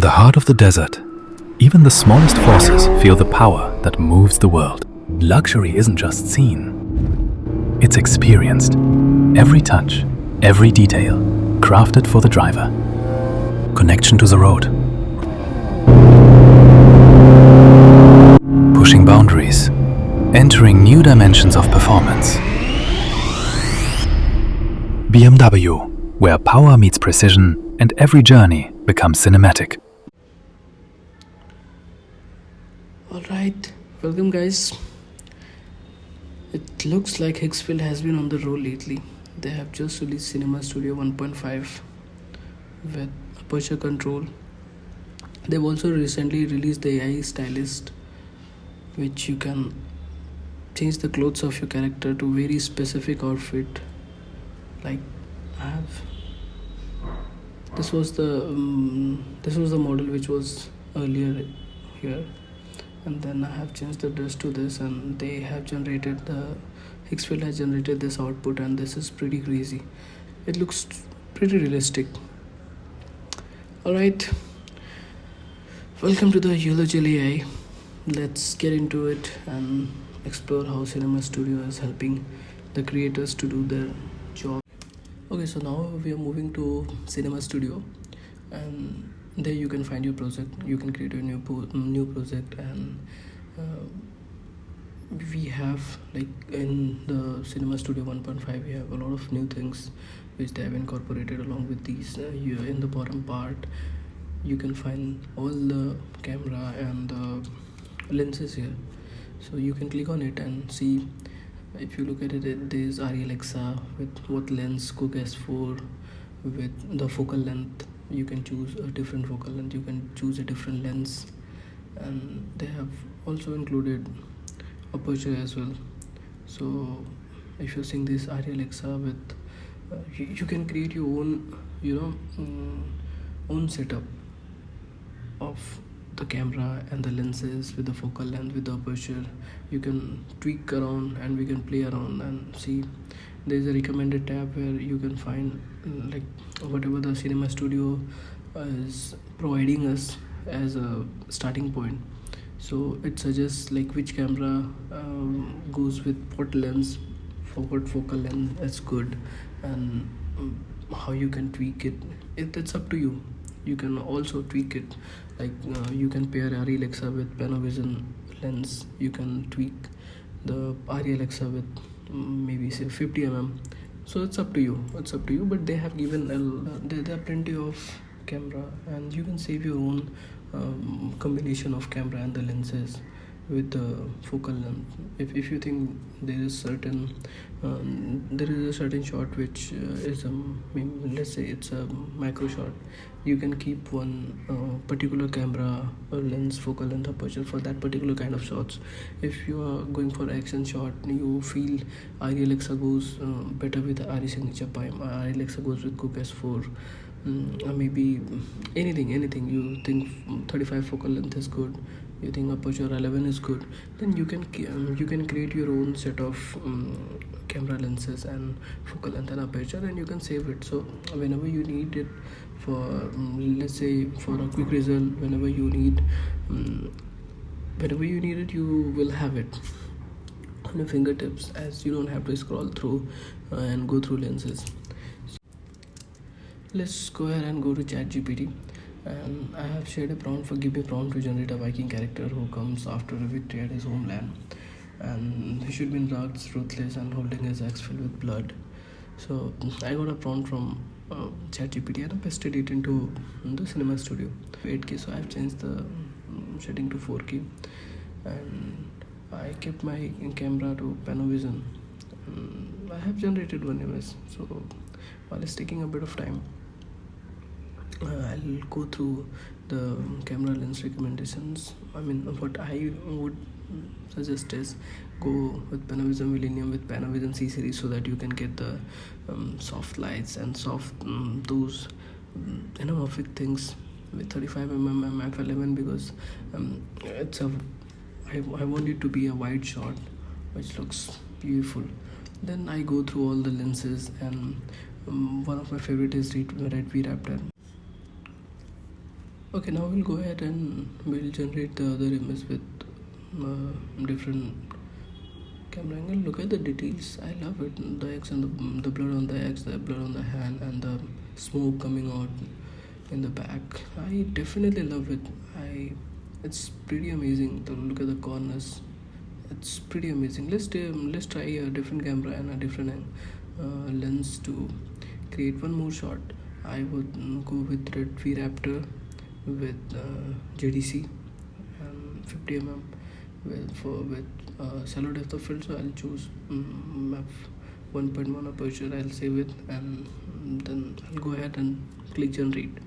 In the heart of the desert, even the smallest forces feel the power that moves the world. Luxury isn't just seen, it's experienced. Every touch, every detail, crafted for the driver. Connection to the road. Pushing boundaries, entering new dimensions of performance. BMW, where power meets precision and every journey becomes cinematic. Alright, welcome guys. It looks like Higgsfield has been on the roll lately. They have just released Cinema Studio 1.5 with aperture control. They've also recently released the AI stylist, which you can change the clothes of your character to very specific outfit. Like I have this was the model which was earlier here, and then I have changed the dress to this, and they have generated Higgsfield has generated this output, and this is pretty crazy. It looks pretty realistic. Alright, welcome to the Higgsfield AI. Let's get into it and explore how Cinema Studio is helping the creators to do their job. Okay, so now we are moving to Cinema Studio, and there you can find your project. You can create a new project, and we have, like in the Cinema Studio 1.5, we have a lot of new things which they have incorporated along with these. Here in the bottom part, you can find all the camera and the lenses here. So you can click on it and see. If you look at it, there's Alexa with what lens, Cook S4 with the focal length. You can choose a different focal length, you can choose a different lens, and they have also included aperture as well. So if you're seeing this Alexa with you can create your own own setup of the camera and the lenses with the focal length, with the aperture. You can tweak around and we can play around and see. There's a recommended tab where you can find like whatever the Cinema Studio is providing us as a starting point. So it suggests like which camera goes with what lens for what focal length is good, and how you can tweak it. It's up to you. You can also tweak it, like you can pair Alexa with Panavision lens. You can tweak the Alexa with maybe say 50 mm. So it's up to you, but they have given there are plenty of camera, and you can save your own combination of camera and the lenses with the focal length. If you think there is a certain shot which is let's say it's a macro shot, you can keep one particular camera or lens, focal length, aperture for that particular kind of shots. If you are going for action shot, you feel Alexa goes better with RE signature prime, Alexa goes with Cook S4, or maybe anything you think 35 focal length is good, you think aperture 11 is good, then you can create your own set of camera lenses and focal length and aperture, and you can save it. So whenever you need it for let's say for a quick result, whenever you need it, you will have it on your fingertips, as you don't have to scroll through and go through lenses. Let's go ahead and go to ChatGPT, and I have shared a prompt for give me prompt to generate a Viking character who comes after a victory at his homeland, and he should be in rags, ruthless, and holding his axe filled with blood. So I got a prompt from ChatGPT and I pasted it into the Cinema Studio 8K. So I have changed the setting to 4K, and I kept my camera to Panavision. I have generated one image, so while it's taking a bit of time, I'll go through the camera lens recommendations. What I would suggest is go with Panavision Millennium with Panavision C series, so that you can get the soft lights and soft those anamorphic things with 35mm f11, because I want it to be a wide shot which looks beautiful. Then I go through all the lenses, and one of my favorite is Red V Raptor. Okay, now we'll go ahead and we'll generate the other image with different camera angle. Look at the details. I love it. The X and the blood on the X, the blood on the hand, and the smoke coming out in the back. I definitely love it. It's pretty amazing. To look at the corners. It's pretty amazing. Let's try a different camera and a different lens to create one more shot. I would go with Redmi Raptor with JDC and 50 mm with shallow depth of field. So I'll choose f1.1 aperture. I'll save it and then I'll go ahead and click generate.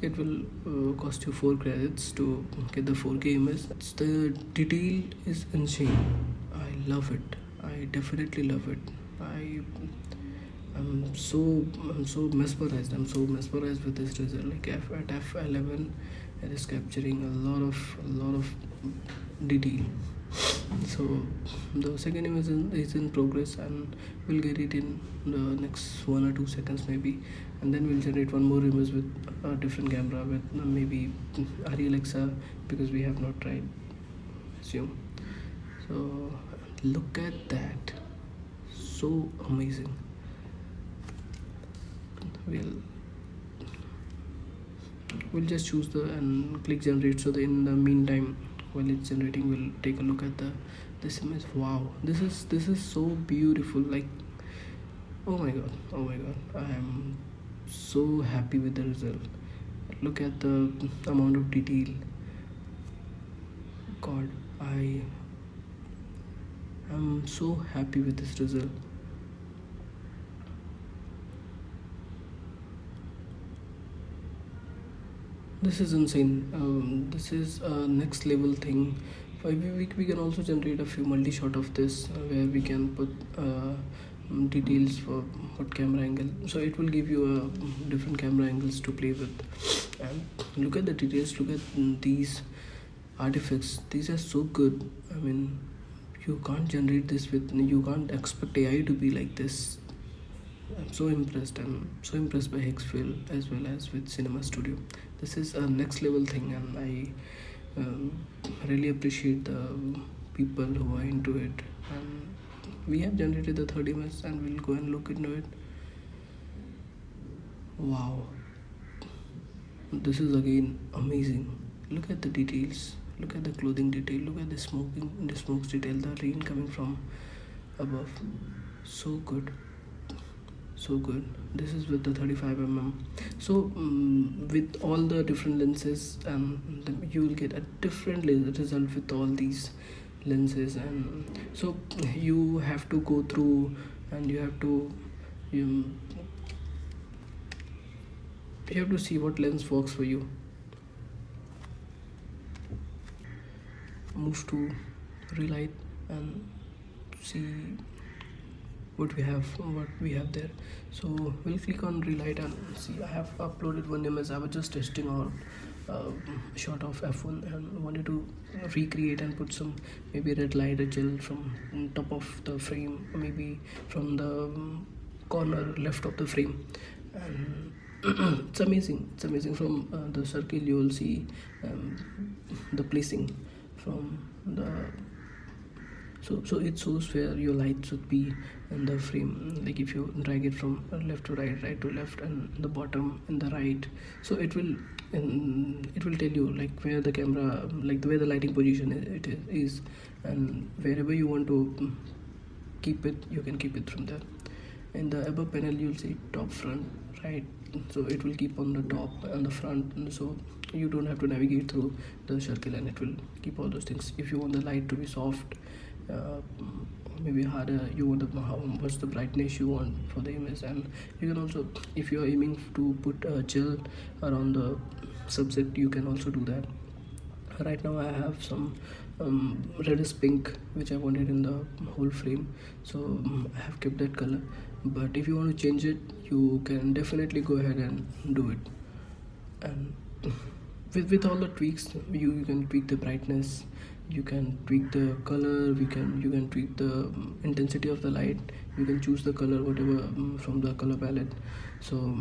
It will cost you 4 credits to get the 4K image. The detail is insane. I love it. I definitely love it. I'm so mesmerized. I'm so mesmerized with this result. Like at f11, it is capturing a lot of detail. So the second image is in progress, and we'll get it in the next 1 or 2 seconds maybe, and then we'll generate one more image with a different camera with maybe Alexa, because we have not tried Zoom. So look at that, so amazing. We'll just choose the and click generate. So in the meantime, while it's generating, we'll take a look at this image. Wow, this is so beautiful. Like, oh my god, I am so happy with the result. Look at the amount of detail. God, I am so happy with this result. This is insane. This is a next level thing. We can also generate a few multi-shot of this where we can put details for what camera angle. So it will give you different camera angles to play with. And look at the details. Look at these artifacts. These are so good. I mean, you can't generate this with. You can't expect AI to be like this. I'm so impressed. I'm so impressed by Higgsfield as well as with Cinema Studio. This is a next level thing, and I really appreciate the people who are into it. And we have generated the 30 minutes, and we'll go and look into it. Wow, this is again amazing. Look at the details. Look at the clothing detail. Look at the smokes detail. The rain coming from above. So good. So good. This is with the 35 mm. So with all the different lenses, you will get a different result with all these lenses. And so you have to go through, and you have to see what lens works for you. Move to relight and see what we have there. So we'll click on relight and see. I have uploaded one image. I was just testing out shot of f1 and wanted to recreate and put some maybe red light or gel from top of the frame, or maybe from the corner left of the frame. And it's amazing from the circle. You will see the placing from the so it shows where your light should be in the frame. Like if you drag it from left to right, right to left, and the bottom and the right, so it will tell you like where the camera, like the way the lighting position it is, and wherever you want to keep it, you can keep it from there. In the above panel, you'll see top, front, right. So it will keep on the top and the front, so you don't have to navigate through the circle, and it will keep all those things. If you want the light to be soft, maybe harder, you want what's the brightness you want for the image. And you can also, if you are aiming to put a gel around the subject, you can also do that. Right now I have some reddish pink which I wanted in the whole frame, so I have kept that color. But if you want to change it, you can definitely go ahead and do it. And with all the tweaks, you can tweak the brightness, You can tweak the color, you can tweak the intensity of the light, you can choose the color whatever from the color palette. So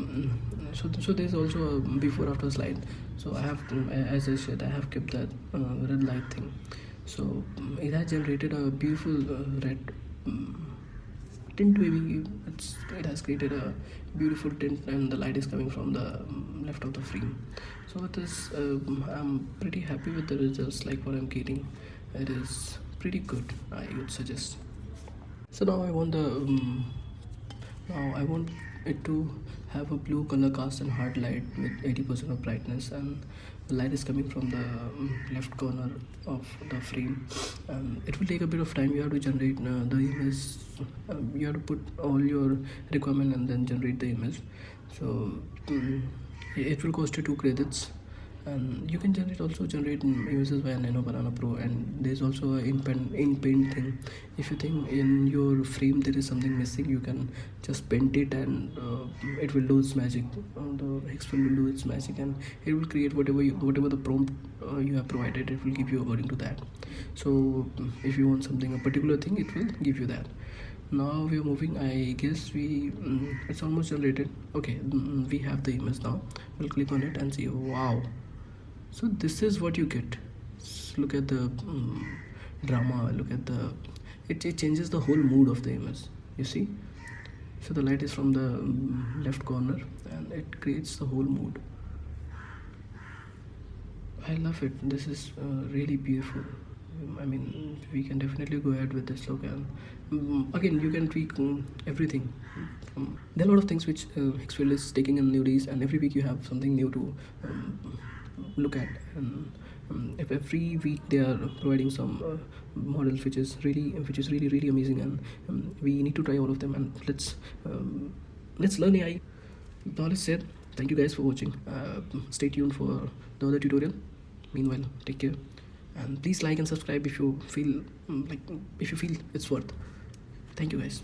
so there's also a before after slide. So I have as I said, I have kept that red light thing. So it has generated a beautiful red tint. Maybe it has created a beautiful tint, and the light is coming from the left of the frame. So it is I'm pretty happy with the results, like what I'm getting. It is pretty good, I would suggest. So now I want it to have a blue color cast and hard light with 80% of brightness, and the light is coming from the left corner of the frame. It will take a bit of time. You have to generate the image. You have to put all your requirement and then generate the image. So it will cost you 2 credits, and you can generate images via Nano Banana Pro. And there's also a in paint thing. If you think in your frame there is something missing, you can just paint it, and it will do its magic. The Higgsfield will do its magic, and it will create whatever the prompt you have provided, it will give you according to that. So if you want something, a particular thing, it will give you that. Now we are moving. I guess it's almost generated. Okay, we have the image now. We'll click on it and see. Wow, so this is what you get. Look at the drama, look at the it changes the whole mood of the image, you see. So the light is from the left corner, and it creates the whole mood. I love it. This is really beautiful. I mean, we can definitely go ahead with this look. And again, you can tweak everything. There are a lot of things which Higgsfield is taking in nowadays, and every week you have something new to look at. And if every week they are providing some models which is really amazing, and we need to try all of them, and let's learn AI. All is said. Thank you guys for watching. Stay tuned for the other tutorial. Meanwhile, take care, and please like and subscribe if you feel if you feel it's worth. Thank you guys.